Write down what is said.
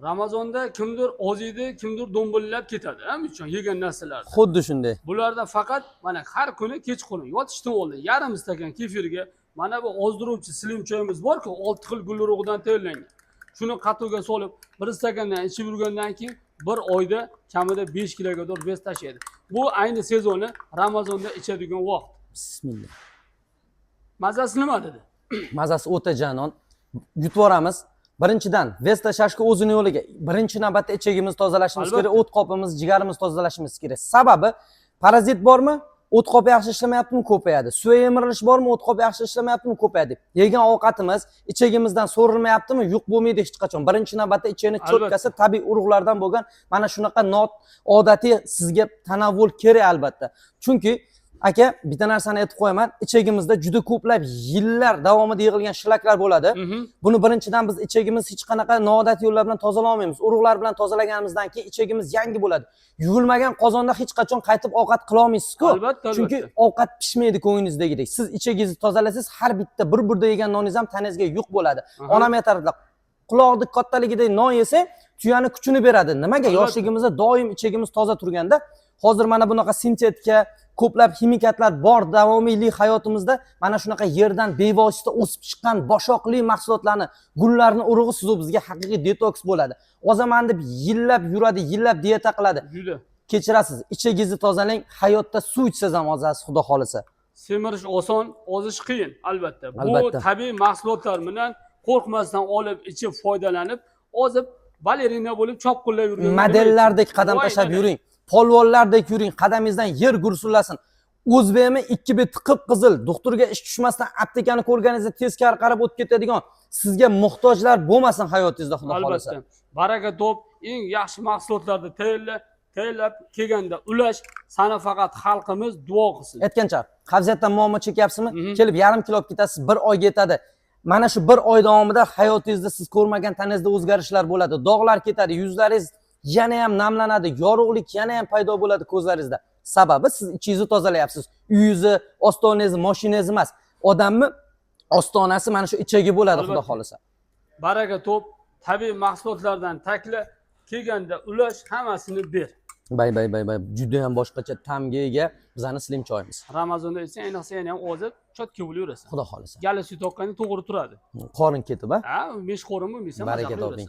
Ramazonda kimdir oziydi, kimdir do'mbullab ketadi. Ham uchun yegan narsalar. Xuddi shunday. Bularda faqat mana har kuni kechqurun yotishdan oldin yarim stakan kefirga mana bu ozdiruvchi slim choyimiz bor-ku, 6 xil gul urug'idan tayyorlangan. Shuni qatuvga solib, bir stakandan ichib yurgandan keyin bir oyda kamida 5 kiloga bez tashlaydi. Bu ayni sezoni Ramazonda ichadigan vaqt. Bismillah. Mazasi nima dedi? Mazasi o'ta janon. Yutib yoramiz. Birinchidan, vez tashlashga o'zini yo'liga. Birinchi navbatda ichagimizni tozalashimiz kerak, o't qopimiz, jigarimizni tozalashimiz kerak. Sababi parazit bormi? O't qop yaxshi ishlamayaptimi? Ko'payadi. Suv emirilish bormi? O't qop yaxshi ishlamayaptimi? Ko'payadi. Yegan ovqatimiz ichagimizdan so'rilmayaptimi? Yo'q bo'lmaydi hech qachon. Birinchi navbatda ichakni cho'tkasi tabiiy urug'lardan bo'lgan mana shunaqa odatiy sizga tanovvul kerak albatta. Chunki aka, bitta narsani aytib qo'yaman, ichagimizda juda ko'plab yillar davomida yig'ilgan shlaklar bo'ladi. Buni birinchidan biz ichagimiz hech qanaqa noodatiy yo'llar bilan tozalay olmaymiz. Urug'lar bilan tozalaganimizdan keyin ichagimiz yangi bo'ladi. Yuvilmagan qozonda hech qachon qaytib ovqat qila olmaysiz-ku. Albatta. Chunki ovqat pishmaydi ko'nglingizdagidek. Siz ichagingizni tozalasangiz, har bitta bir burda yegan noningiz ham tanangizga yuq bo'ladi. Onam aytardilar, quloqni kattaligidek non yesang, tuyani kuchini beradi. Nimaga? Yoshligimizda doim ichagimiz toza turganda, hozir mana bunaqa sintetika, ko'plab ximikatlar bor davomiylik hayotimizda mana shunaqa yerdan bevosita o'sib chiqqan boshoqli mahsulotlarni, gullarni urug'i sizu bizga haqiqiy detoks bo'ladi. Ozaman deb yillab yuradi, yillab dieta qiladi. Kechirasiz, ichagingizni tozalang, hayotda suv ichsangiz ham ozasiz, xudo xolisa. Semirish oson, ozish qiyin, albatta. Bu tabiiy mahsulotlar bilan qo'rqmasdan olib, ichib foydalanib, ozib balerina bo'lib chopqillab yurgan modellardek qadam tashlab yuring. Polvonlardek yuring, qadamingizdan yer gursullasin. O'zbekmi 2 bet qip-qizil, doktorga ish tushmasdan aptekani ko'rganingizda teskari qarab o'tib ketadigan, sizga muhtojlar bo'lmasin hayotingizda, xudo xolisa. Albatta. Baraka top, eng yaxshi mahsulotlarni tayyorlab kelganda ulash, sana faqat xalqimiz duo qilsin. Aytgancha, qavziyatdan muammo chekyapsizmi? Kelib yarim kilo olib ketasiz, 1 oyga yetadi. Mana shu 1 oy davomida hayotingizda siz ko'rmagan tanangizda o'zgarishlar bo'ladi. Dog'lar ketadi, yuzlaringiz yana ham namlanadi, yorug'lik yana ham paydo bo'ladi ko'zlaringizda. Sababi siz ichingizni tozalayapsiz. Uyingizni, ostonangizni, mashinangizni emas. Odamni ostonasi mana shu ichagi bo'ladi, xudo xolisa. Baraka top, tabiiy mahsulotlardan takla, kelganda ulash, hammasini ber. Bay. Juda ham boshqacha ta'mga ega bizani slim choyimiz. Ramazonda esa ayniqsa yana ham ozib, chotga bo'layverasan. Xudo xolisa. Gali suv toqqanda to'g'ri turadi. Qorin ketib, Ha, meshxo'rin bo'lmaysan. Baraka toping.